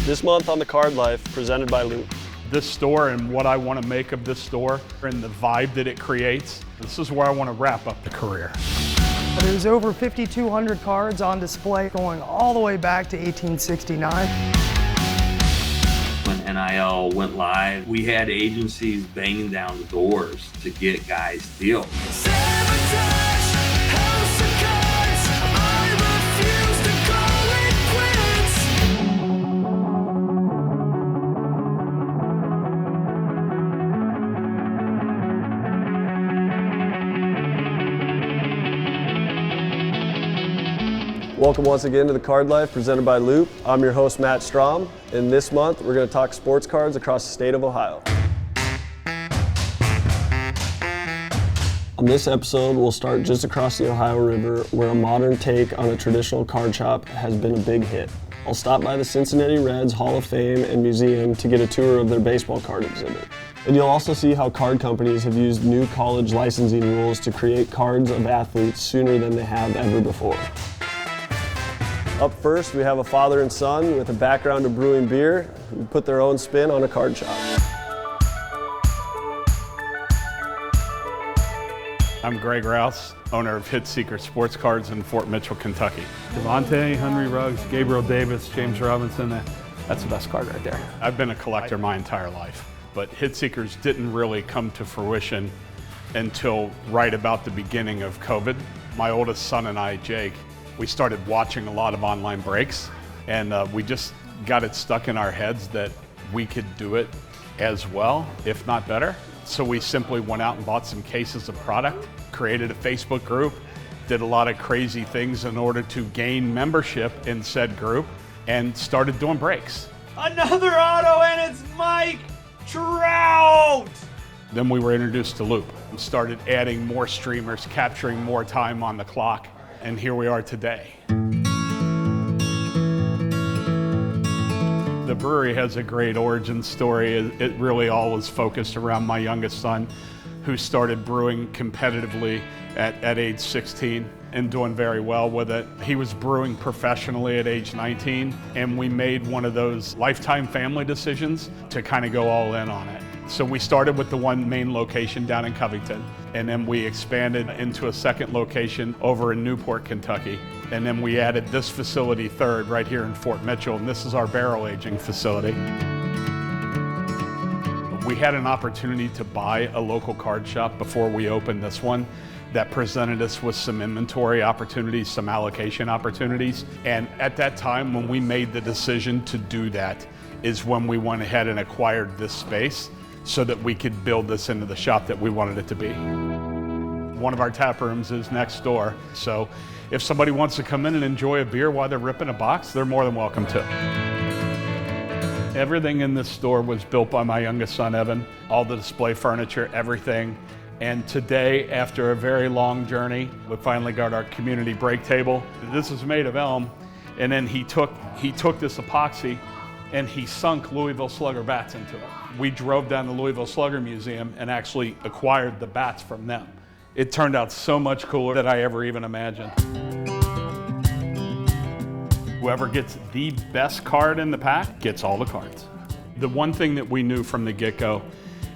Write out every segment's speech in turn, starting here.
This month on The Card Life, presented by Loupe. This store and what I want to make of this store and the vibe that it creates, this is where I want to wrap up the career. There's over 5,200 cards on display going all the way back to 1869. When NIL went live, we had agencies banging down doors to get guys deals. Welcome once again to The Card Life, presented by Loupe. I'm your host, Matt Strom, and this month we're going to talk sports cards across the state of Ohio. On this episode, we'll start just across the Ohio River, where a modern take on a traditional card shop has been a big hit. I'll stop by the Cincinnati Reds Hall of Fame and Museum to get a tour of their baseball card exhibit. And you'll also see how card companies have used new college licensing rules to create cards of athletes sooner than they have ever before. Up first, we have a father and son with a background of brewing beer who put their own spin on a card shop. I'm Greg Rouse, owner of Hit Seeker Sports Cards in Fort Mitchell, Kentucky. Devontae, Henry Ruggs, Gabriel Davis, James Robinson, that's the best card right there. I've been a collector my entire life, but Hit Seekers didn't really come to fruition until right about the beginning of COVID. My oldest son and I, Jake, we started watching a lot of online breaks, and we just got it stuck in our heads that we could do it as well, if not better. So we simply went out and bought some cases of product, created a Facebook group, did a lot of crazy things in order to gain membership in said group, and started doing breaks. Another auto, and it's Mike Trout! Then we were introduced to Loupe and started adding more streamers, capturing more time on the clock. And here we are today. The brewery has a great origin story. It really all was focused around my youngest son, who started brewing competitively at age 16 and doing very well with it. He was brewing professionally at age 19, and we made one of those lifetime family decisions to kind of go all in on it. So we started with the one main location down in Covington, and then we expanded into a second location over in Newport, Kentucky. And then we added this facility third right here in Fort Mitchell, and this is our barrel aging facility. We had an opportunity to buy a local card shop before we opened this one that presented us with some inventory opportunities, some allocation opportunities. And at that time, when we made the decision to do that, is when we went ahead and acquired this space so that we could build this into the shop that we wanted it to be. One of our tap rooms is next door, so if somebody wants to come in and enjoy a beer while they're ripping a box, they're more than welcome to. Everything in this store was built by my youngest son, Evan. All the display furniture, everything. And today, after a very long journey, we finally got our community break table. This is made of elm, and then he took this epoxy and he sunk Louisville Slugger bats into it. We drove down to the Louisville Slugger Museum and actually acquired the bats from them. It turned out so much cooler than I ever even imagined. Whoever gets the best card in the pack gets all the cards. The one thing that we knew from the get-go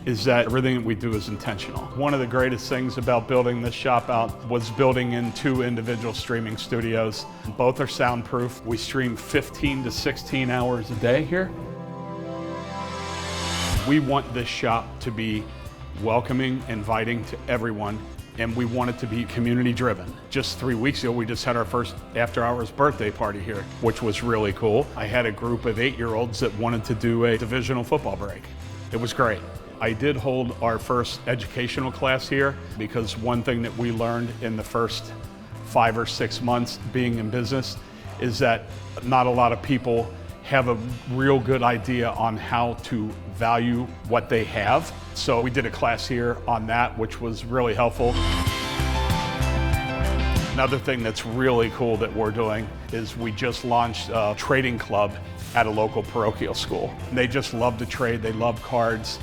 is that everything that we do is intentional. One of the greatest things about building this shop out was building in 2 individual streaming studios. Both are soundproof. We stream 15 to 16 hours a day here. We want this shop to be welcoming, inviting to everyone, and we want it to be community driven. Just 3 weeks ago, we just had our first after-hours birthday party here, which was really cool. I had a group of 8-year-olds that wanted to do a divisional football break. It was great. I did hold our first educational class here because one thing that we learned in the first 5 or 6 months being in business is that not a lot of people have a real good idea on how to value what they have. So we did a class here on that, which was really helpful. Another thing that's really cool that we're doing is we just launched a trading club at a local parochial school. They just love to trade, they love cards.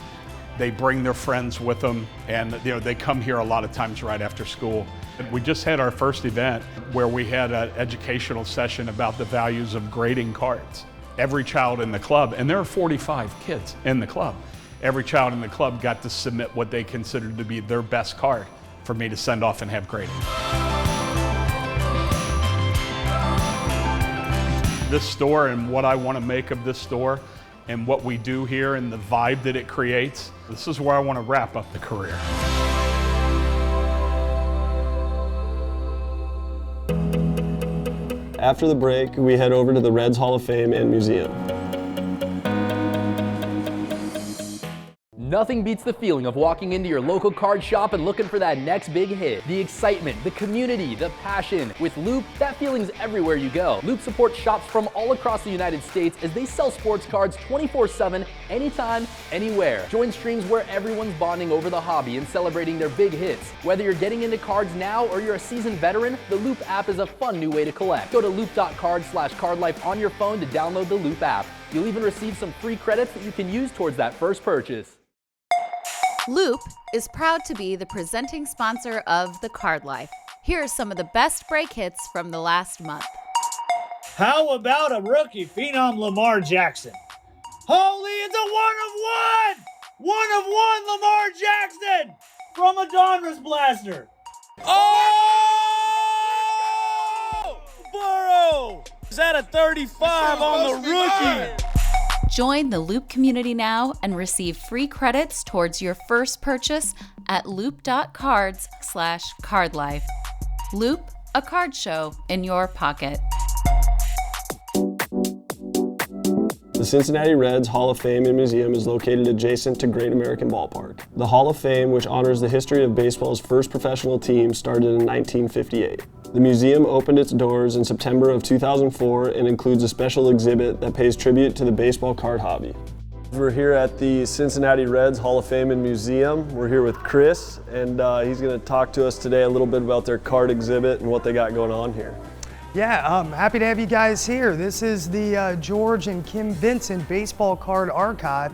They bring their friends with them, and they come here a lot of times right after school. We just had our first event where we had an educational session about the values of grading cards. every child in the club, and there are 45 kids in the club, every child in the club got to submit what they considered to be their best card for me to send off and have graded. This store and what I want to make of this store and what we do here and the vibe that it creates, this is where I want to wrap up the career. After the break, we head over to the Reds Hall of Fame and Museum. Nothing beats the feeling of walking into your local card shop and looking for that next big hit. The excitement, the community, the passion. With Loupe, that feeling's everywhere you go. Loupe supports shops from all across the United States as they sell sports cards 24/7, anytime, anywhere. Join streams where everyone's bonding over the hobby and celebrating their big hits. Whether you're getting into cards now or you're a seasoned veteran, the Loupe app is a fun new way to collect. Go to loupe.cards/cardlife on your phone to download the Loupe app. You'll even receive some free credits that you can use towards that first purchase. Loupe is proud to be the presenting sponsor of The Card Life. Here are some of the best break hits from the last month. How about a rookie phenom Lamar Jackson? Holy, it's a one-of-one! One-of-one Lamar Jackson from a Donruss Blaster. Oh! Burrow! Is that a 35 on the rookie? Join the Loupe community now and receive free credits towards your first purchase at loupe.cards/cardlife. Loupe, a card show in your pocket. The Cincinnati Reds Hall of Fame and Museum is located adjacent to Great American Ballpark. The Hall of Fame, which honors the history of baseball's first professional team, started in 1958. The museum opened its doors in September of 2004 and includes a special exhibit that pays tribute to the baseball card hobby. We're here at the Cincinnati Reds Hall of Fame and Museum. We're here with Chris, and he's going to talk to us today a little bit about their card exhibit and what they got going on here. Yeah, I'm happy to have you guys here. This is the George and Kim Vincent Baseball Card Archive.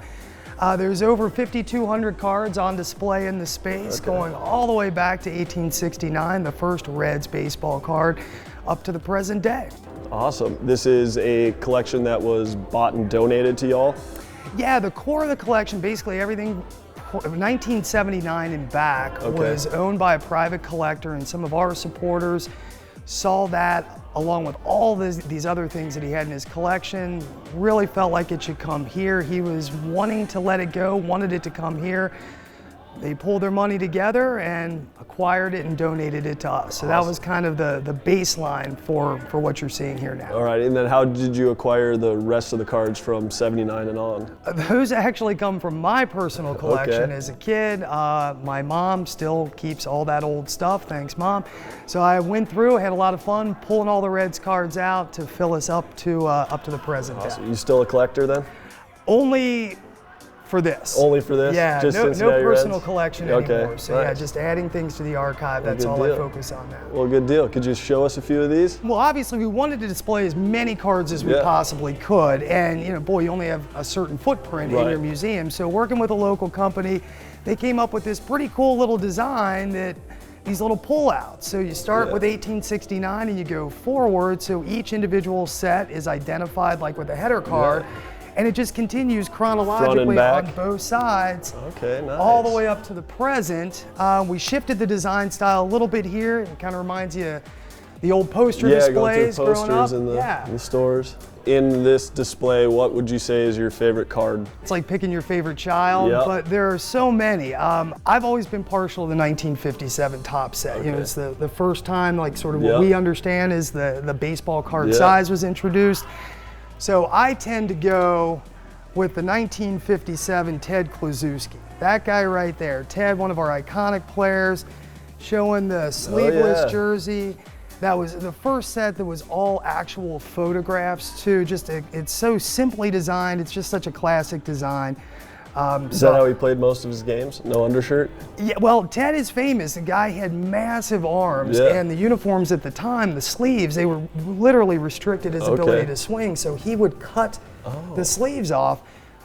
There's over 5,200 cards on display in the space, going all the way back to 1869, the first Reds baseball card, up to the present day. Awesome. This is a collection that was bought and donated to y'all? Yeah, the core of the collection, basically everything 1979 and back, was owned by a private collector, and some of our supporters saw that along with all these other things that he had in his collection, really felt like it should come here. He was wanting to let it go, wanted it to come here. They pulled their money together and acquired it and donated it to us. So that was kind of the baseline for what you're seeing here now. All right, and then how did you acquire the rest of the cards from 79 and on? Those actually come from my personal collection as a kid. My mom still keeps all that old stuff, thanks Mom. So I went through, had a lot of fun pulling all the Reds cards out to fill us up to the present day. You still a collector then? Only for this. Only for this? Yeah, just no Cincinnati personal Reds? collection anymore. So right. yeah, just adding things to the archive, that's all I focus on now. Well, good deal. Could you show us a few of these? Well, obviously we wanted to display as many cards as we possibly could, and you only have a certain footprint in your museum. So working with a local company, they came up with this pretty cool little design that these little pull-outs. So you start with 1869 and you go forward, so each individual set is identified like with a header card. And it just continues chronologically on both sides, all the way up to the present. We shifted the design style a little bit here. It kind of reminds you of the old poster displays growing up. In the stores. In this display, what would you say is your favorite card? It's like picking your favorite child, but there are so many. I've always been partial to the 1957 top set. It's the first time, like sort of what we understand is the baseball card size was introduced. So I tend to go with the 1957 Ted Kluszewski. That guy right there. Ted, one of our iconic players, showing the sleeveless jersey. That was the first set that was all actual photographs too. It's so simply designed. It's just such a classic design. Is that how he played most of his games? No undershirt? Yeah, well, Ted is famous. The guy had massive arms, and the uniforms at the time, the sleeves, they were literally restricted his ability to swing, so he would cut the sleeves off.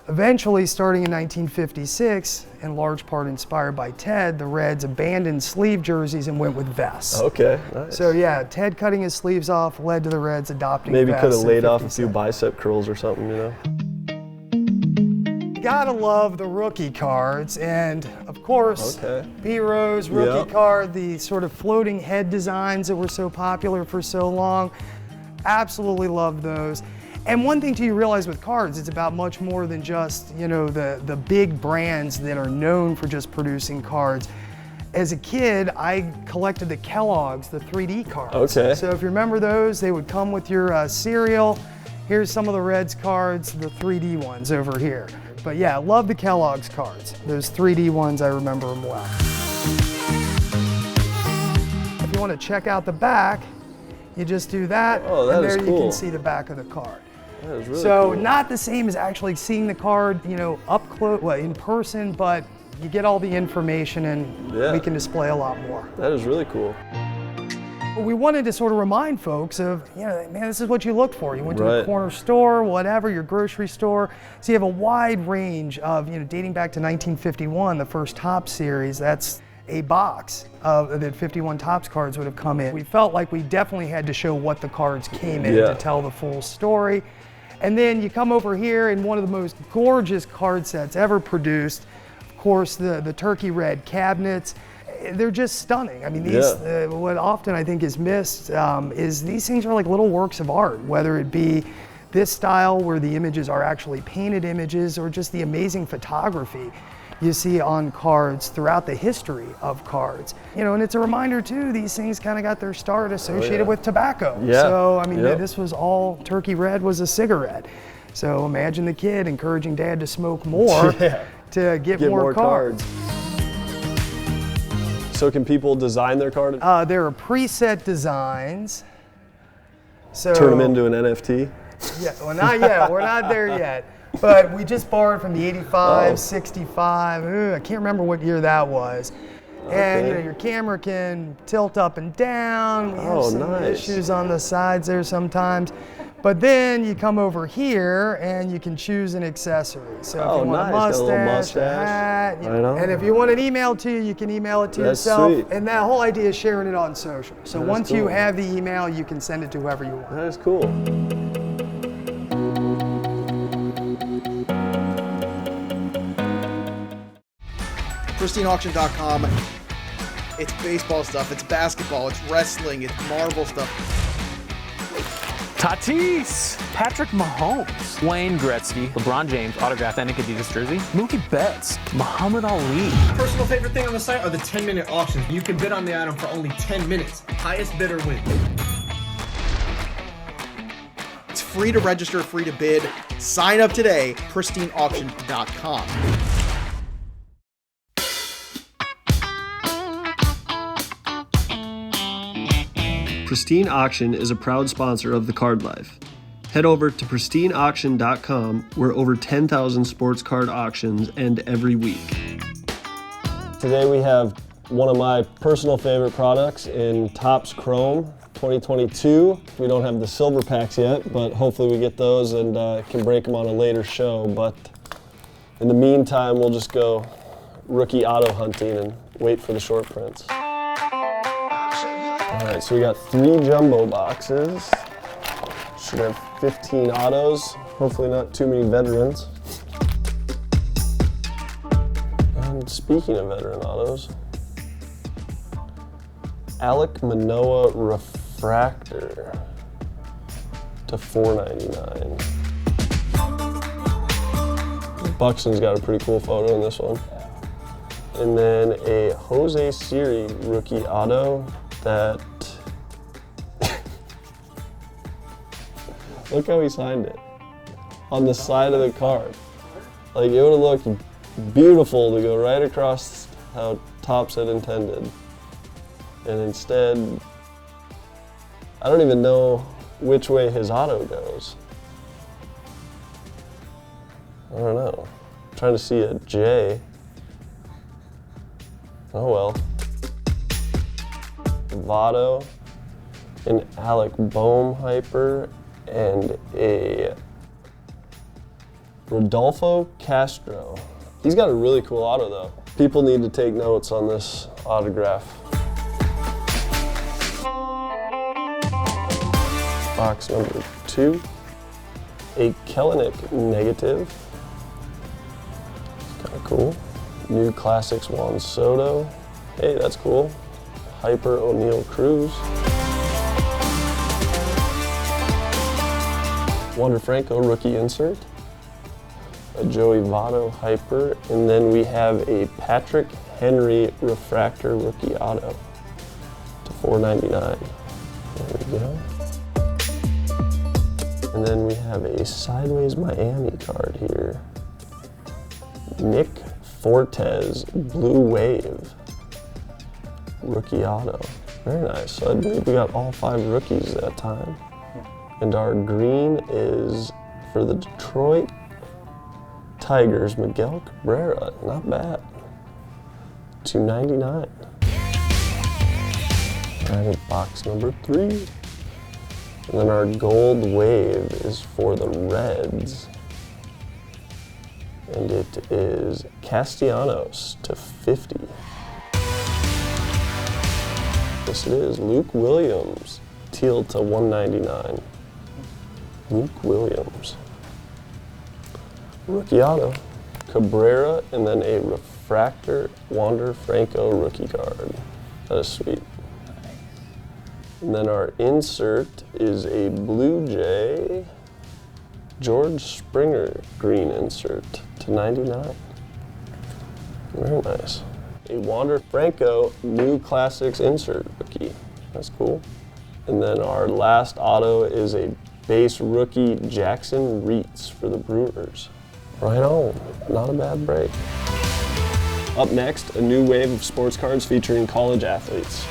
Eventually, starting in 1956, in large part inspired by Ted, the Reds abandoned sleeve jerseys and went with vests. Okay, nice. So yeah, Ted cutting his sleeves off led to the Reds adopting Maybe vests. could have laid off a 57. few bicep curls or something, you know? You gotta love the rookie cards, and of course, B-Rose rookie card, the sort of floating head designs that were so popular for so long. Absolutely love those. And one thing you realize with cards, it's about much more than just, you know, the big brands that are known for just producing cards. As a kid, I collected the Kellogg's, the 3D cards. Okay. So if you remember those, they would come with your cereal. Here's some of the Reds cards, the 3D ones over here. But yeah, I love the Kellogg's cards. Those 3D ones, I remember them well. If you want to check out the back, you just do that, and there you can see the back of the card. That is really so cool. not the same as actually seeing the card, you know, up close, well, in person, but you get all the information and we can display a lot more. That is really cool. We wanted to sort of remind folks of, you know, man, this is what you looked for. You went to the corner store, whatever, your grocery store. So you have a wide range of, you know, dating back to 1951, the first Topps series. That's a box of that 51 Topps cards would have come in. We felt like we definitely had to show what the cards came in to tell the full story. And then you come over here in one of the most gorgeous card sets ever produced. Of course, the turkey red cabinets. They're just stunning. I mean, these, what often I think is missed is these things are like little works of art, whether it be this style where the images are actually painted images or just the amazing photography you see on cards throughout the history of cards. You know, and it's a reminder too, these things kind of got their start associated with tobacco. So, I mean, this was all, turkey red was a cigarette. So imagine the kid encouraging dad to smoke more to get more cards. So can people design their card? There are preset designs. So turn them into an NFT? Yeah, well not yet, we're not there yet. But we just borrowed from the 85, 65, I can't remember what year that was. And you know, your camera can tilt up and down. We have some issues on the sides there sometimes. But then you come over here and you can choose an accessory. So if you want a mustache, a hat, and if you want it emailed to you, you can email it to yourself. Sweet. And that whole idea is sharing it on social. So once you have the email, you can send it to whoever you want. That is cool. PristineAuction.com. It's baseball stuff, it's basketball, it's wrestling, it's Marvel stuff. Tatis, Patrick Mahomes, Wayne Gretzky, LeBron James, autographed Onyx Adidas jersey, Mookie Betts, Muhammad Ali. Personal favorite thing on the site are the 10-minute auctions. You can bid on the item for only 10 minutes. Highest bidder wins. It's free to register, free to bid. Sign up today, PristineAuction.com. Pristine Auction is a proud sponsor of The Card Life. Head over to pristineauction.com where over 10,000 sports card auctions end every week. Today we have one of my personal favorite products in Topps Chrome 2022. We don't have the silver packs yet, but hopefully we get those and can break them on a later show. But in the meantime, we'll just go rookie auto hunting and wait for the short prints. All right, so we got 3 jumbo boxes. Should have 15 autos. Hopefully not too many veterans. And speaking of veteran autos, Alek Manoah refractor to $4.99. Buxton's got a pretty cool photo in this one. And then a Jose Siri rookie auto that look how he signed it on the side of the card. Like, it would have looked beautiful to go right across how Topps had intended. And instead, I don't even know which way his auto goes. I don't know. I'm trying to see a J. Oh well. Votto, an Alec Boehm hyper, and a Rodolfo Castro. He's got a really cool auto though. People need to take notes on this autograph. Box number 2, a Kellenic negative. Kind of cool. New Classics Juan Soto. Hey, that's cool. Hyper O'Neal Cruz. Wander Franco rookie insert. A Joey Votto Hyper, and then we have a Patrick Henry refractor rookie auto to $4.99. There we go. And then we have a Sideways Miami card here. Nick Fortes Blue Wave rookie auto. Very nice. So I believe we got all 5 rookies that time. And our green is for the Detroit Tigers, Miguel Cabrera. Not bad. $2.99. Alright, box number 3. And then our gold wave is for the Reds. And it is Castellanos to 50. Yes, it is. Luke Williams, teal to $1.99. Luke Williams. Rookie auto. Cabrera, and then a refractor Wander Franco rookie card. That is sweet. And then our insert is a Blue Jay George Springer green insert to $99. Very nice. A Wander Franco new classics insert rookie. That's cool. And then our last auto is a base rookie Jackson Reitz for the Brewers. Right on. Not a bad break. Up next, a new wave of sports cards featuring college athletes.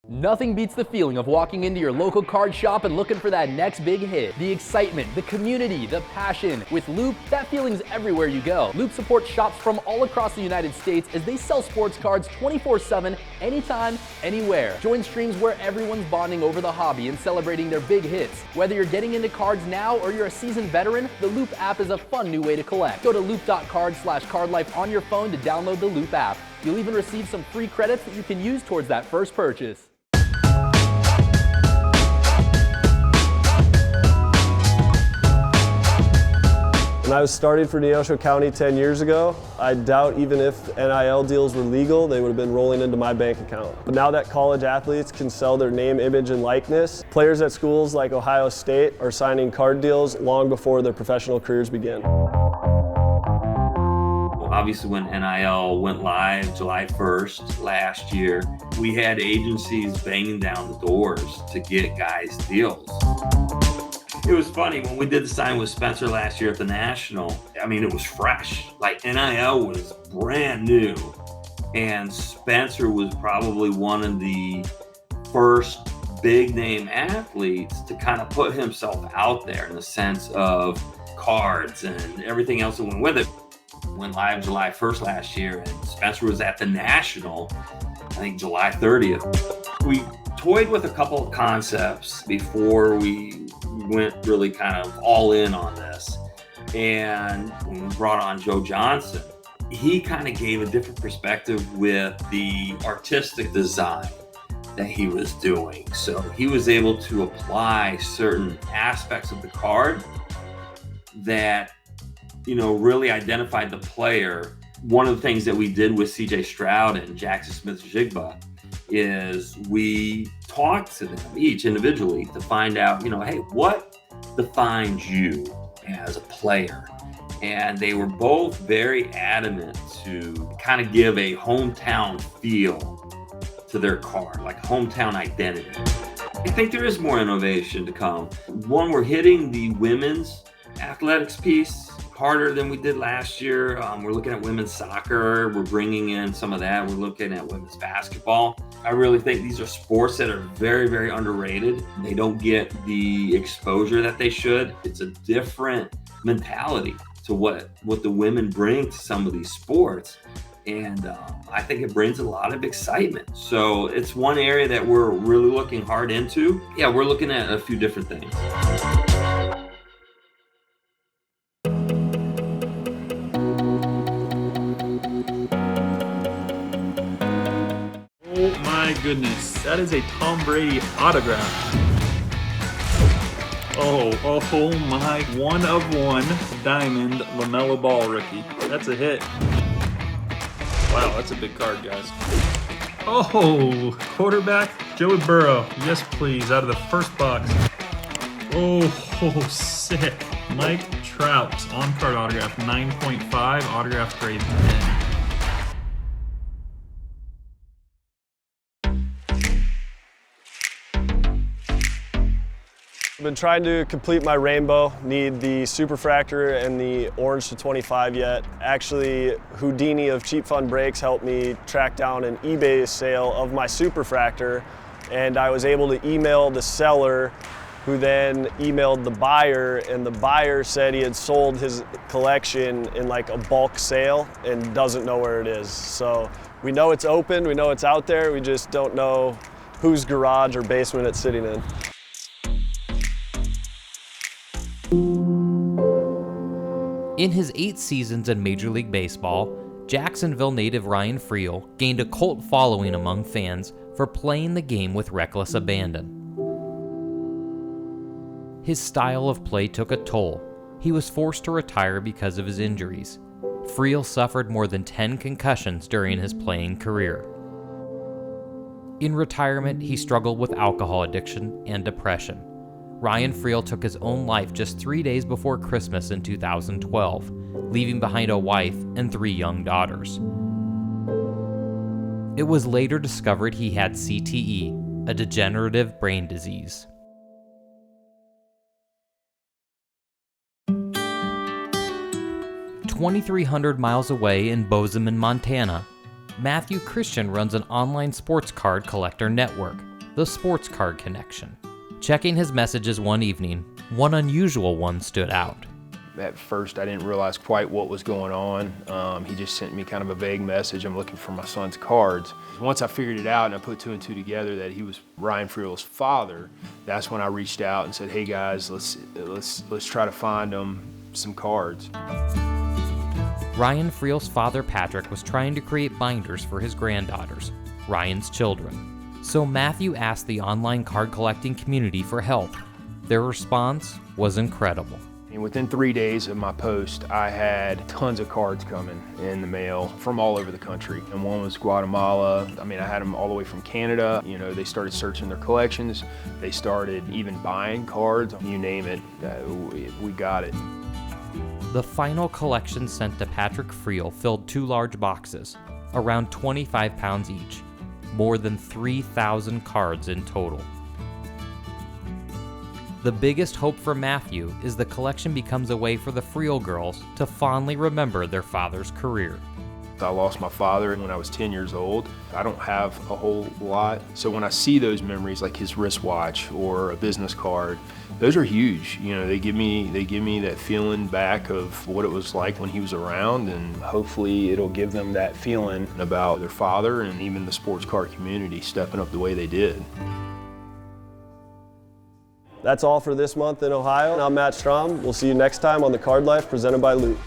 Nothing beats the feeling of walking into your local card shop and looking for that next big hit. The excitement, the community, the passion. With Loupe, that feeling's everywhere you go. Loupe supports shops from all across the United States as they sell sports cards 24/7, anytime, anywhere. Join streams where everyone's bonding over the hobby and celebrating their big hits. Whether you're getting into cards now or you're a seasoned veteran, the Loupe app is a fun new way to collect. Go to loupe.card/cardlife on your phone to download the Loupe app. You'll even receive some free credits that you can use towards that first purchase. When I was starting for Neosho County 10 years ago, I doubt even if NIL deals were legal, they would have been rolling into my bank account. But now that college athletes can sell their name, image, and likeness, players at schools like Ohio State are signing card deals long before their professional careers begin. Obviously, when NIL went live July 1st last year, we had agencies banging down the doors to get guys deals. It was funny, when we did the sign with Spencer last year at the National, I mean, it was fresh. Like, NIL was brand new. And Spencer was probably one of the first big name athletes to kind of put himself out there in the sense of cards and everything else that went with it. Went live July 1st last year, and Spencer was at the National, I think July 30th. We toyed with a couple of concepts before we went really kind of all in on this. And when we brought on Joe Johnson, he kind of gave a different perspective with the artistic design that he was doing. So he was able to apply certain aspects of the card that, you know, really identified the player. One of the things that we did with CJ Stroud and Jackson Smith-Jigba is we talked to them each individually to find out, you know, hey, what defines you as a player? And they were both very adamant to kind of give a hometown feel to their card, like hometown identity. I think there is more innovation to come. One, we're hitting the women's athletics piece harder than we did last year. We're looking at women's soccer. We're bringing in some of that. We're looking at women's basketball. I really think these are sports that are very, very underrated. They don't get the exposure that they should. It's a different mentality to what the women bring to some of these sports. And I think it brings a lot of excitement. So it's one area that we're really looking hard into. Yeah, we're looking at a few different things. goodness, that is a Tom Brady autograph. Oh my, 1 of 1 diamond LaMelo Ball rookie. That's a hit. Wow, that's a big card, guys. Oh, quarterback, Joey Burrow. Yes, please, out of the first box. Oh, sick. Mike Trout, on-card autograph, 9.5, autograph grade 10. I've been trying to complete my rainbow, need the Superfractor and the Orange to 25 yet. Actually, Houdini of Cheap Fun Brakes helped me track down an eBay sale of my Superfractor, and I was able to email the seller, who then emailed the buyer, and the buyer said he had sold his collection in like a bulk sale and doesn't know where it is. So we know it's open, we know it's out there, we just don't know whose garage or basement it's sitting in. In his 8 seasons in Major League Baseball, Jacksonville native Ryan Friel gained a cult following among fans for playing the game with reckless abandon. His style of play took a toll. He was forced to retire because of his injuries. Friel suffered more than 10 concussions during his playing career. In retirement, he struggled with alcohol addiction and depression. Ryan Friel took his own life just 3 days before Christmas in 2012, leaving behind a wife and 3 young daughters. It was later discovered he had CTE, a degenerative brain disease. "2,300 miles away in Bozeman, Montana, Matthew Christian runs an online sports card collector network, the Sports Card Connection. Checking his messages one evening, one unusual one stood out. At first, I didn't realize quite what was going on. He just sent me kind of a vague message. I'm looking for my son's cards. Once I figured it out and I put 2 and 2 together that he was Ryan Friel's father, that's when I reached out and said, "Hey guys, let's try to find him some cards." Ryan Friel's father, Patrick, was trying to create binders for his granddaughters, Ryan's children. So Matthew asked the online card collecting community for help. Their response was incredible. And within 3 days of my post, I had tons of cards coming in the mail from all over the country. And one was Guatemala. I mean, I had them all the way from Canada. You know, they started searching their collections. They started even buying cards. You name it, we got it. The final collection sent to Patrick Friel filled 2 large boxes, around 25 pounds each. More than 3,000 cards in total. The biggest hope for Matthew is the collection becomes a way for the Friel girls to fondly remember their father's career. I lost my father when I was 10 years old. I don't have a whole lot. So when I see those memories, like his wristwatch or a business card, those are huge. You know, they give me that feeling back of what it was like when he was around, and hopefully it'll give them that feeling about their father and even the sports card community stepping up the way they did. That's all for this month in Ohio. I'm Matt Strom. We'll see you next time on The Card Life presented by Loupe.